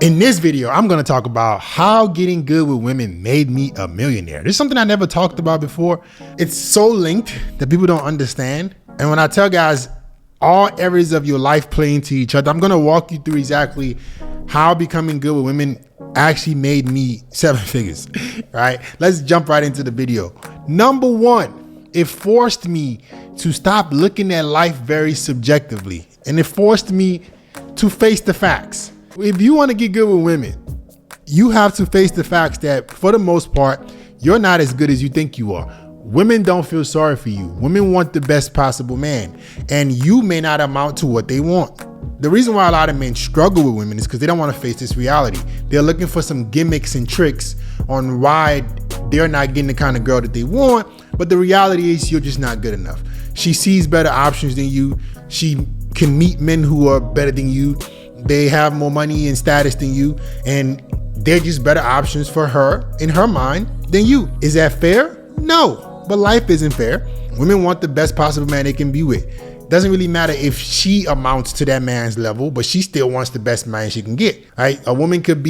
In this video, I'm gonna talk about how getting good with women made me a millionaire. This is something I never talked about before. It's so linked that people don't understand. And when I tell guys all areas of your life play into each other, I'm gonna walk you through exactly how becoming good with women actually made me 7 figures, right? Let's jump right into the video. Number one, it forced me to stop looking at life very subjectively. And it forced me to face the facts. If you want to get good with women, you have to face the facts that for the most part, you're not as good as you think you are. Women don't feel sorry for you. Women want the best possible man, and you may not amount to what they want. The reason why a lot of men struggle with women is because they don't want to face this reality. They're looking for some gimmicks and tricks on why they're not getting the kind of girl that they want, but the reality is you're just not good enough. She sees better options than you. She can meet men who are better than you. They have more money and status than you, and they're just better options for her in her mind than you. Is that fair? No, but life isn't fair. Women want the best possible man they can be with. Doesn't really matter if she amounts to that man's level, but she still wants the best man she can get, right? A woman could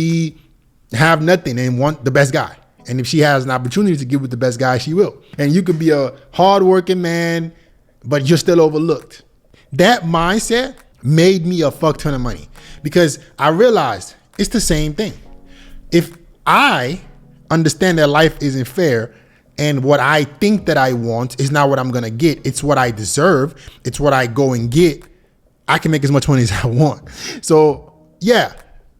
have nothing and want the best guy. And if she has an opportunity to get with the best guy, she will. And you could be a hardworking man, but you're still overlooked. That mindset made me a fuck ton of money because I realized it's the same thing. If I understand that life isn't fair and what I think that I want is not what I'm gonna get, it's what I deserve, it's what I go and get, I can make as much money as I want. So yeah,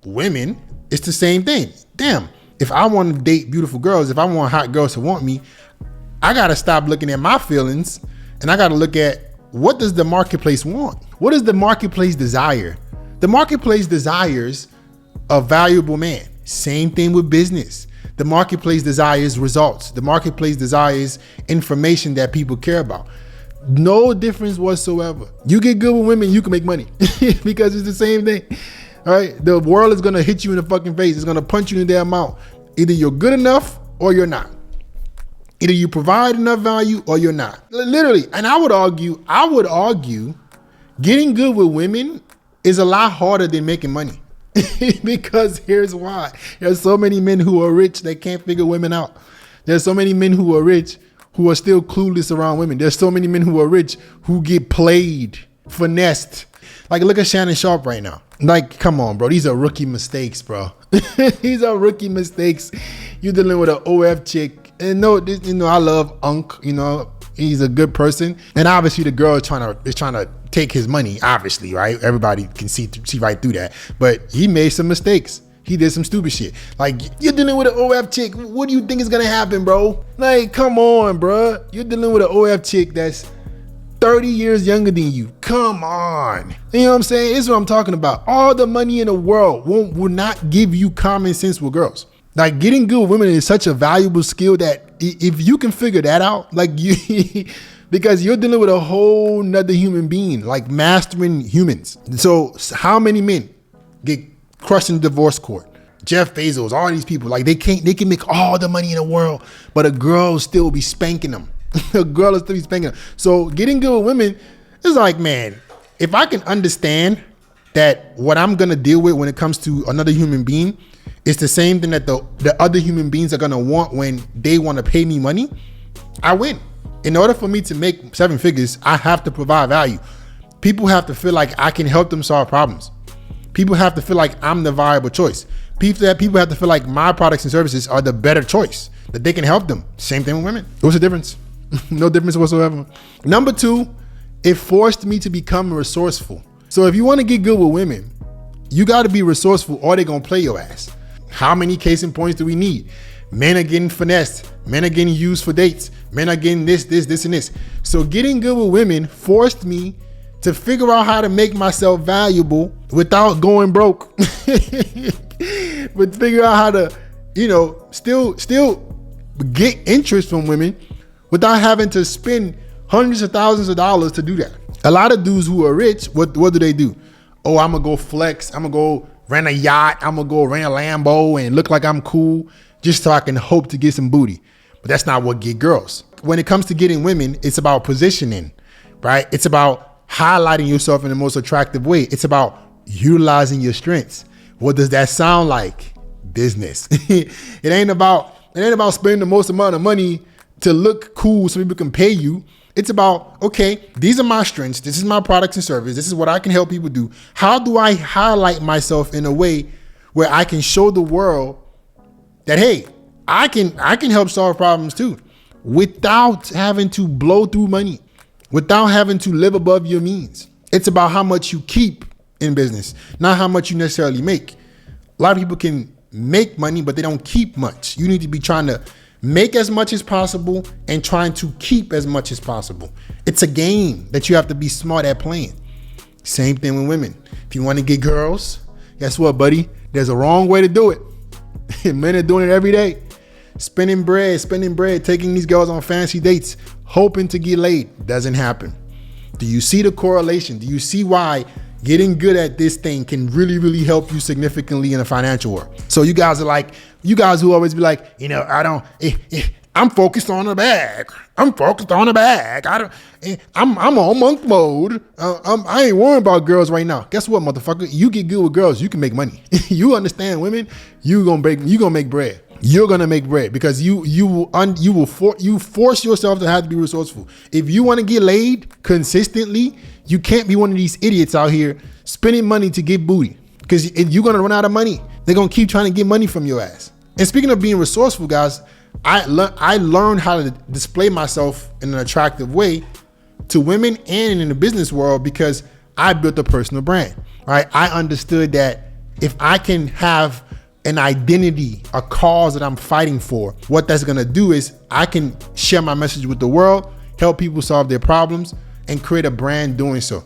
women, it's the same thing. Damn, if I want to date beautiful girls, if I want hot girls to want me, I gotta stop looking at my feelings and I gotta look at what does the marketplace want? What does the marketplace desire? The marketplace desires a valuable man. Same thing with business. The marketplace desires results. The marketplace desires information that people care about. No difference whatsoever. You get good with women, you can make money because it's the same thing. All right. The world is going to hit you in the fucking face. It's going to punch you in their mouth. Either you're good enough or you're not. Either you provide enough value or you're not. Literally. And I would argue getting good with women is a lot harder than making money. Because here's why. There's so many men who are rich that can't figure women out. There's so many men who are rich who are still clueless around women. There's so many men who are rich who get played, finessed. Like, look at Shannon Sharp right now. Like, come on, bro. These are rookie mistakes, bro. These are rookie mistakes. You're dealing with an OF chick. And no, I love Unc. He's a good person. And obviously the girl is trying to take his money, obviously, right? Everybody can see right through that. But he made some mistakes. He did some stupid shit. Like, you're dealing with an OF chick. What do you think is gonna happen, bro? Like, come on, bro. You're dealing with an OF chick that's 30 years younger than you. Come on. You know what I'm saying? This is what I'm talking about. All the money in the world will not give you common sense with girls. Like, getting good with women is such a valuable skill that if you can figure that out, like because you're dealing with a whole nother human being, like mastering humans. So how many men get crushed in divorce court? Jeff Bezos, all these people, like they can make all the money in the world, but a girl will still be spanking them. A girl will still be spanking them. So getting good with women is like, man, if I can understand that what I'm gonna deal with when it comes to another human being, it's the same thing that the other human beings are gonna want when they wanna pay me money, I win. In order for me to make 7 figures, I have to provide value. People have to feel like I can help them solve problems. People have to feel like I'm the viable choice. People have to feel like my products and services are the better choice, that they can help them. Same thing with women. What's the difference? No difference whatsoever. Number 2, it forced me to become resourceful. So if you wanna get good with women, you gotta be resourceful or they're gonna play your ass. How many case in points do we need? Men are getting finessed. Men are getting used for dates. Men are getting this, and this. So getting good with women forced me to figure out how to make myself valuable without going broke. But figure out how to, still get interest from women without having to spend hundreds of thousands of dollars to do that. A lot of dudes who are rich, what do? Oh, I'm gonna go flex. I'm gonna go rent a yacht. I'm gonna go rent a Lambo and look like I'm cool just so I can hope to get some booty. But that's not what get girls. When it comes to getting women, it's about positioning, right? It's about highlighting yourself in the most attractive way. It's about utilizing your strengths. What does that sound like? Business. It ain't about spending the most amount of money to look cool so people can pay you. It's about, okay, these are my strengths. This is my products and service. This is what I can help people do. How do I highlight myself in a way where I can show the world that, hey, I can help solve problems too, without having to blow through money, without having to live above your means. It's about how much you keep in business, not how much you necessarily make. A lot of people can make money, but they don't keep much. You need to be trying to make as much as possible and trying to keep as much as possible. It's a game that you have to be smart at playing. Same thing with women. If you want to get girls, guess what, buddy? There's a wrong way to do it. Men are doing it every day. Spending bread, taking these girls on fancy dates, hoping to get laid. Doesn't happen. Do you see the correlation? Do you see why getting good at this thing can really, really help you significantly in the financial world? So you guys who always be like, I'm focused on the bag. I'm on monk mode. I ain't worrying about girls right now. Guess what, motherfucker? You get good with girls, you can make money. You understand women? You gonna make bread. You're gonna make bread because you force yourself to have to be resourceful. If you want to get laid consistently, you can't be one of these idiots out here spending money to get booty, because if you're gonna run out of money, they're gonna keep trying to get money from your ass. And speaking of being resourceful, guys, I learned how to display myself in an attractive way to women and in the business world because I built a personal brand. Right? I understood that if I can have an identity, a cause that I'm fighting for, what that's gonna do is I can share my message with the world, help people solve their problems, and create a brand doing so.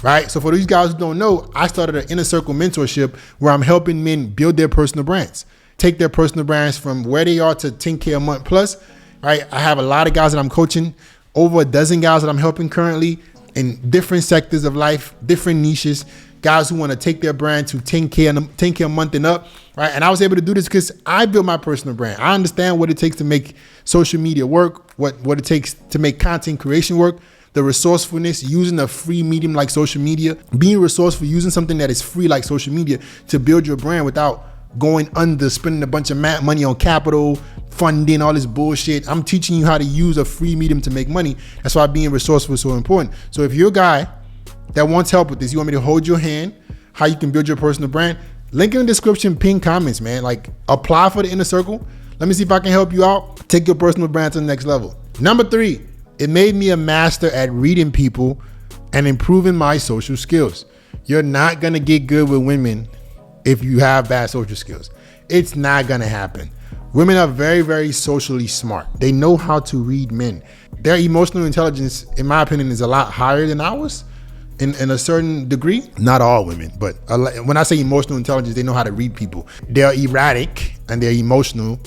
Right? So for these guys who don't know, I started an inner circle mentorship where I'm helping men build their personal brands, take their personal brands from where they are to 10K a month plus. Right? I have a lot of guys that I'm coaching, over a dozen guys that I'm helping currently in different sectors of life, different niches, guys who want to take their brand to 10K a month and up. Right? And I was able to do this because I built my personal brand. I understand what it takes to make social media work, what it takes to make content creation work, the resourcefulness, using a free medium like social media, being resourceful, using something that is free like social media to build your brand without going under, spending a bunch of money on capital, funding, all this bullshit. I'm teaching you how to use a free medium to make money. That's why being resourceful is so important. So if you're a guy that wants help with this, you want me to hold your hand, how you can build your personal brand, link in the description, pin comments, man. Like, apply for the inner circle. Let me see if I can help you out. Take your personal brand to the next level. Number 3, it made me a master at reading people and improving my social skills. You're not gonna get good with women if you have bad social skills. It's not gonna happen. Women are very, very socially smart. They know how to read men. Their emotional intelligence, in my opinion, is a lot higher than ours in a certain degree. Not all women, but when I say emotional intelligence, they know how to read people. They're erratic and they're emotional.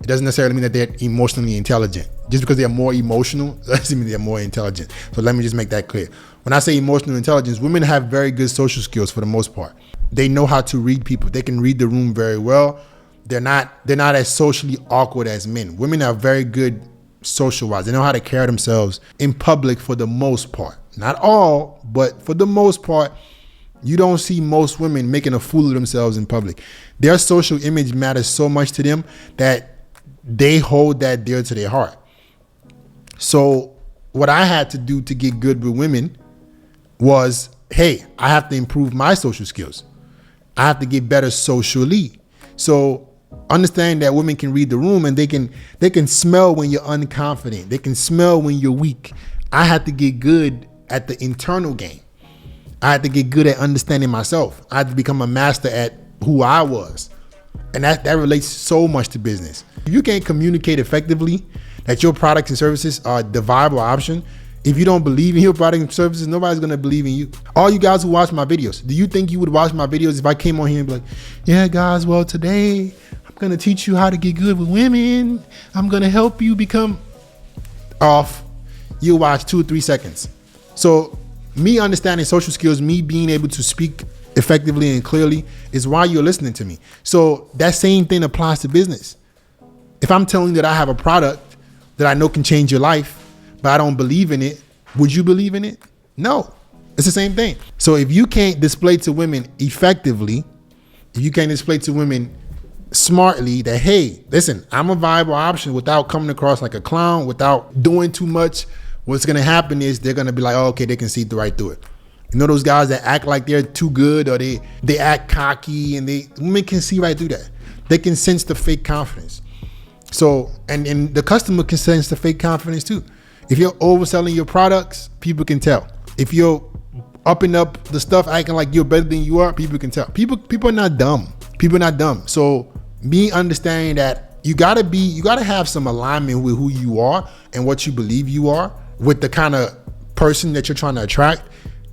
It doesn't necessarily mean that they're emotionally intelligent. Just because they're more emotional doesn't mean they're more intelligent. So let me just make that clear. When I say emotional intelligence, women have very good social skills for the most part. They know how to read people. They can read the room very well. They're not as socially awkward as men. Women are very good social-wise. They know how to carry themselves in public for the most part. Not all, but for the most part, you don't see most women making a fool of themselves in public. Their social image matters so much to them that they hold that dear to their heart. So what I had to do to get good with women was, hey, I have to improve my social skills. I have to get better socially. So understand that women can read the room and they can smell when you're unconfident. They can smell when you're weak. I had to get good at the internal game. I had to get good at understanding myself. I had to become a master at who I was. And that relates so much to business. If you can't communicate effectively that your products and services are the viable option, if you don't believe in your products and services, nobody's gonna believe in you. All you guys who watch my videos, do you think you would watch my videos if I came on here and be like, yeah guys, well today I'm gonna teach you how to get good with women. I'm gonna help you become off. You watch 2 or 3 seconds. So me understanding social skills, me being able to speak effectively and clearly is why you're listening to me. So that same thing applies to business. If I'm telling you that I have a product that I know can change your life, but I don't believe in it, would you believe in it? No, it's the same thing. So if you can't display to women effectively, if you can't display to women smartly that, hey, listen, I'm a viable option without coming across like a clown, without doing too much, what's gonna happen is they're gonna be like, oh, okay, they can see right through it. You know those guys that act like they're too good, or they act cocky, and women can see right through that. They can sense the fake confidence. So, and the customer can sense the fake confidence too. If you're overselling your products, people can tell. If you're upping up the stuff, acting like you're better than you are, people can tell. People are not dumb. People are not dumb. So me understanding that you gotta have some alignment with who you are and what you believe you are, with the kind of person that you're trying to attract,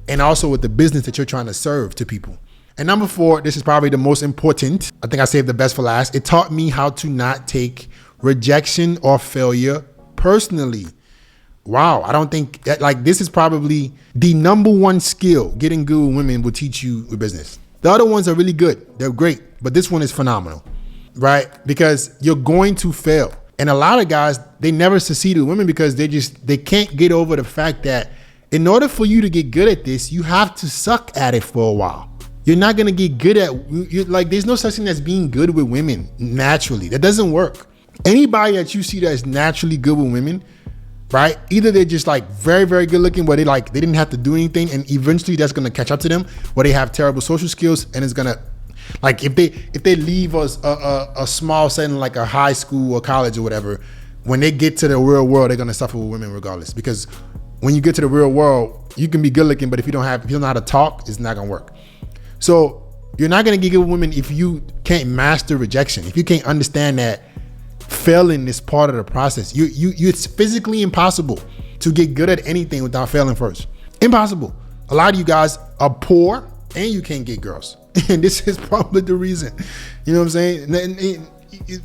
and also with the business that you're trying to serve to people. And number 4, this is probably the most important. I think I saved the best for last. It taught me how to not take rejection or failure personally. Wow, I don't think that, like, this is probably the number 1 skill getting good with women will teach you with business. The other ones are really good. They're great, but this one is phenomenal, right? Because you're going to fail. And a lot of guys, they never succeed with women because they can't get over the fact that in order for you to get good at this, you have to suck at it for a while. You're not going to get good at, like, there's no such thing as being good with women naturally. That doesn't work. Anybody that you see that is naturally good with women, right? Either they're just like very, very good looking, where they didn't have to do anything, and eventually that's going to catch up to them, where they have terrible social skills, and it's going to, like, if they leave a small setting like a high school or college or whatever, when they get to the real world, they're going to suffer with women regardless. Because when you get to the real world, you can be good looking, but if you don't know how to talk, it's not going to work. So you're not going to get good with women if you can't master rejection. If you can't understand that failing is part of the process. It's physically impossible to get good at anything without failing first. Impossible. A lot of you guys are poor and you can't get girls. And this is probably the reason. You know what I'm saying?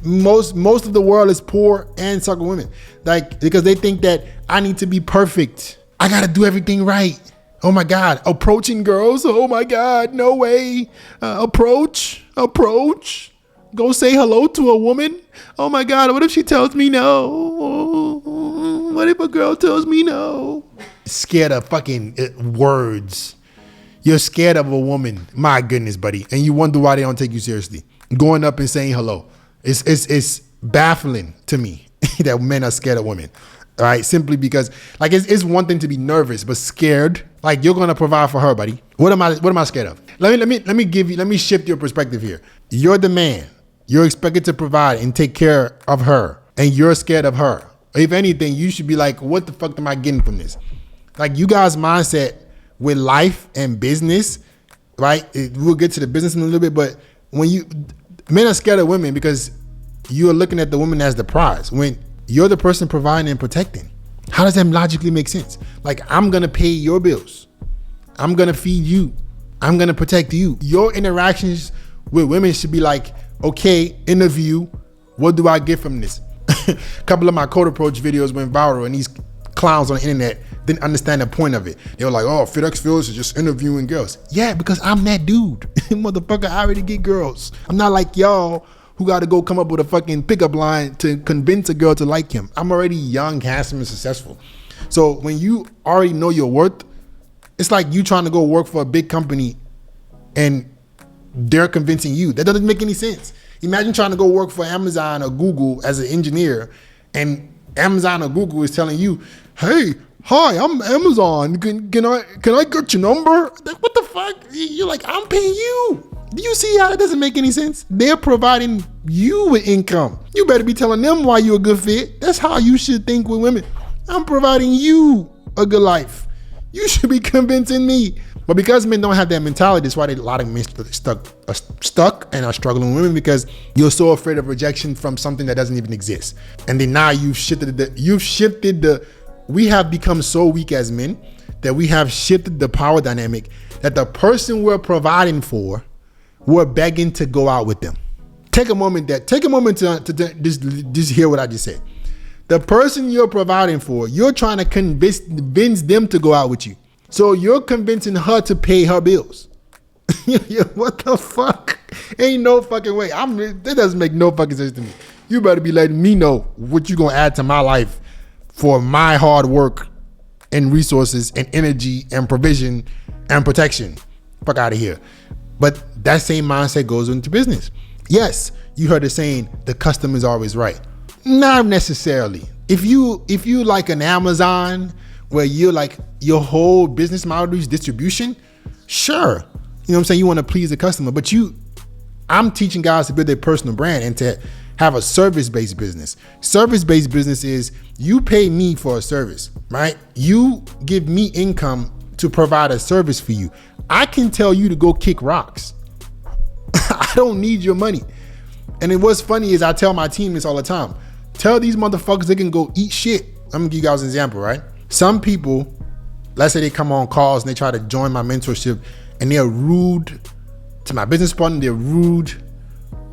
Most of the world is poor and suck with women. Like, because they think that I need to be perfect. I got to do everything right. Oh my God. Approaching girls. Oh my God. No way. Approach. Go say hello to a woman. Oh my God. What if she tells me no? What if a girl tells me no? Scared of fucking words. You're scared of a woman. My goodness, buddy. And you wonder why they don't take you seriously. Going up and saying hello. It's baffling to me that men are scared of women. All right, simply because, like, it's one thing to be nervous, but scared, like, you're gonna provide for her, buddy. What am I scared of? Let me shift your perspective here. You're the man. You're expected to provide and take care of her, and you're scared of her. If anything, you should be like, what the fuck am I getting from this? Like, you guys' mindset with life and business, right? We'll get to the business in a little bit, but men are scared of women because you're looking at the woman as the prize. When you're the person providing and protecting. How does that logically make sense? Like, I'm going to pay your bills. I'm going to feed you. I'm going to protect you. Your interactions with women should be like, okay, interview, what do I get from this? A couple of my code approach videos went viral, and these clowns on the internet didn't understand the point of it. They were like, oh, FedEx Fields is just interviewing girls. Yeah, because I'm that dude. Motherfucker, I already get girls. I'm not like y'all who got to go come up with a fucking pickup line to convince a girl to like him. I'm already young, handsome, and successful. So when you already know your worth, it's like you trying to go work for a big company and they're convincing you. That doesn't make any sense. Imagine trying to go work for Amazon or Google as an engineer, and Amazon or Google is telling you, hey, hi, I'm Amazon. Can I get your number? What the fuck? You're like, I'm paying you. Do you see how that doesn't make any sense? They're providing you with income. You better be telling them why you're a good fit. That's how you should think with women. I'm providing you a good life. You should be convincing me. But because men don't have that mentality, that's why a lot of men are stuck and are struggling with women, because you're so afraid of rejection from something that doesn't even exist. And then now we have become so weak as men that we have shifted the power dynamic that the person we're providing for, we're begging to go out with them. Take a moment to just hear what I just said. The person you're providing for, you're trying to convince them to go out with you. So you're convincing her to pay her bills. What the fuck? Ain't no fucking way. That doesn't make no fucking sense to me. You better be letting me know what you gonna add to my life for my hard work and resources and energy and provision and protection. Fuck out of here. But that same mindset goes into business. Yes, you heard the saying, the customer is always right. Not necessarily. If you like an Amazon where you're like your whole business model is distribution, sure. You know what I'm saying? You want to please the customer, but I'm teaching guys to build their personal brand and to have a service-based business. Service-based business is you pay me for a service, right? You give me income to provide a service for you. I can tell you to go kick rocks. I don't need your money. And what's funny is I tell my team this all the time. Tell these motherfuckers they can go eat shit. I'm gonna give you guys an example, right? Some people, let's say they come on calls and they try to join my mentorship and they're rude to my business partner, they're rude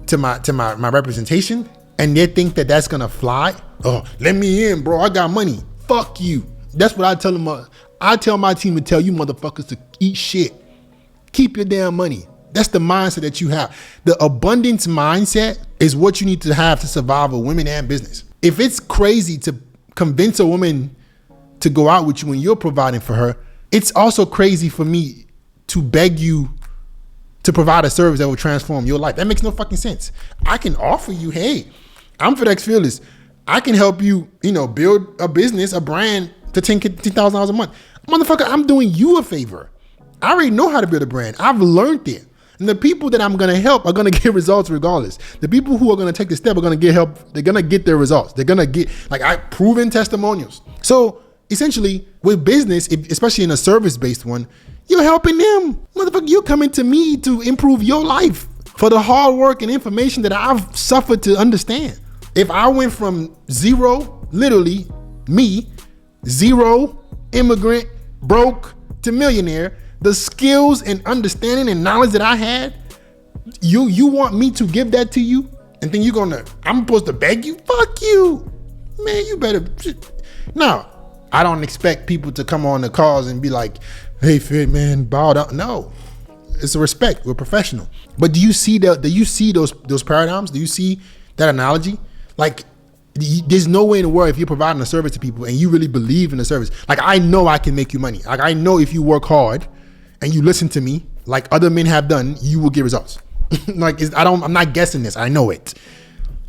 to my representation, and they think that that's gonna fly. Oh, let me in, bro. I got money. Fuck you. That's what I tell them. I tell my team to tell you motherfuckers to eat shit. Keep your damn money. That's the mindset that you have. The abundance mindset is what you need to have to survive with women and business. If it's crazy to convince a woman to go out with you when you're providing for her, it's also crazy for me to beg you to provide a service that will transform your life. That makes no fucking sense. I can offer you, hey, I'm FedEx Fearless. I can help you, build a business, a brand to $10,000 a month. Motherfucker, I'm doing you a favor. I already know how to build a brand. I've learned it. And the people that I'm going to help are going to get results regardless. The people who are going to take the step are going to get help. They're going to get their results. They're going to get proven testimonials. So essentially with business, especially in a service-based one, you're helping them. Motherfucker, you're coming to me to improve your life for the hard work and information that I've suffered to understand. If I went from zero, literally me, zero, immigrant, broke to millionaire, the skills and understanding and knowledge that I had, you want me to give that to you? And then I'm supposed to beg you? Fuck you. Man, you better. No, I don't expect people to come on the calls and be like, hey, Fit, man, bow down. No, it's a respect. We're professional. But do you see those paradigms? Do you see that analogy? Like, there's no way in the world if you're providing a service to people and you really believe in the service. Like, I know I can make you money. Like, I know if you work hard and you listen to me, like other men have done, you will get results. I'm not guessing this. I know it.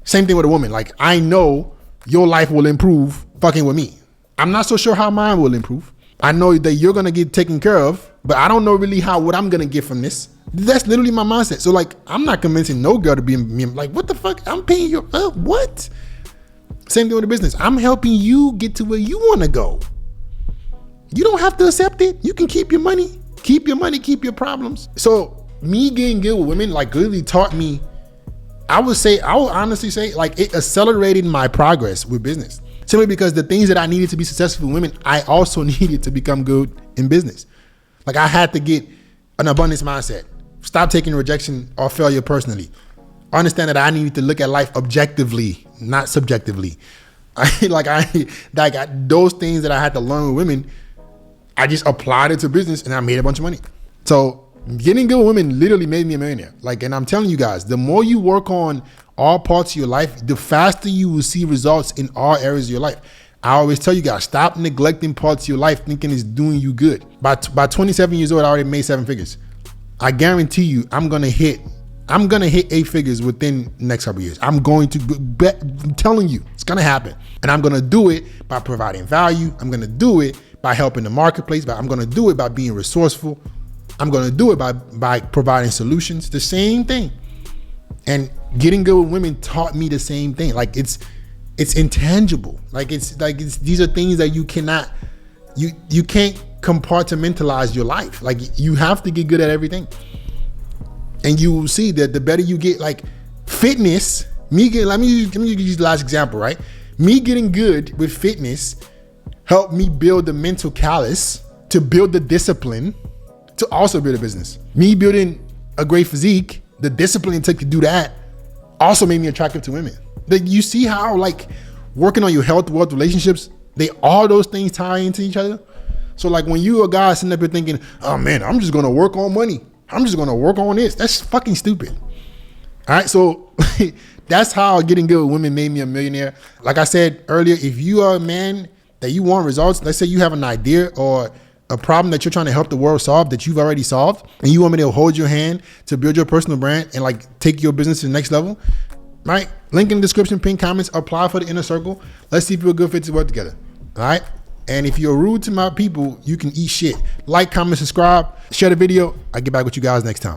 Same thing with a woman. Like, I know your life will improve fucking with me. I'm not so sure how mine will improve. I know that you're going to get taken care of, but I don't know really what I'm going to get from this. That's literally my mindset. So like, I'm not convincing no girl to be like, what the fuck? I'm paying you. What? Same thing with the business. I'm helping you get to where you want to go. You don't have to accept it. You can keep your money. Keep your money, keep your problems. So me getting good with women like really taught me, I would honestly say like it accelerated my progress with business. Simply because the things that I needed to be successful with women, I also needed to become good in business. Like I had to get an abundance mindset. Stop taking rejection or failure personally. Understand that I needed to look at life objectively, not subjectively. Those things that I had to learn with women, I just applied it to business and I made a bunch of money. So getting good with women literally made me a millionaire. And I'm telling you guys, the more you work on all parts of your life, the faster you will see results in all areas of your life. I always tell you guys, stop neglecting parts of your life thinking it's doing you good. By 27 years old, I already made 7 figures. I guarantee you, I'm gonna hit 8 figures within the next couple of years. I'm telling you, it's gonna happen. And I'm gonna do it by providing value. I'm gonna do it by helping the marketplace, but I'm gonna do it by being resourceful. I'm gonna do it by providing solutions. The same thing. And getting good with women taught me the same thing. Like it's intangible. These are things that you can't compartmentalize your life. Like you have to get good at everything. And you will see that the better you get, like fitness, let me use the last example, right? Me getting good with fitness helped me build the mental callus to build the discipline to also build a business. Me building a great physique, the discipline it took to do that also made me attractive to women. You see how like working on your health, wealth, relationships, all those things tie into each other. So like when you a guy sitting up here thinking, oh man, I'm just gonna work on money. I'm just gonna work on this. That's fucking stupid. All right, so that's how getting good with women made me a millionaire. Like I said earlier, if you are a man that you want results, let's say you have an idea or a problem that you're trying to help the world solve that you've already solved, and you want me to hold your hand to build your personal brand and like take your business to the next level, right? Link in the description, pin comments, apply for the inner circle. Let's see if we're a good fit to work together. All right. And if you're rude to my people, you can eat shit. Like, comment, subscribe, share the video. I'll get back with you guys next time.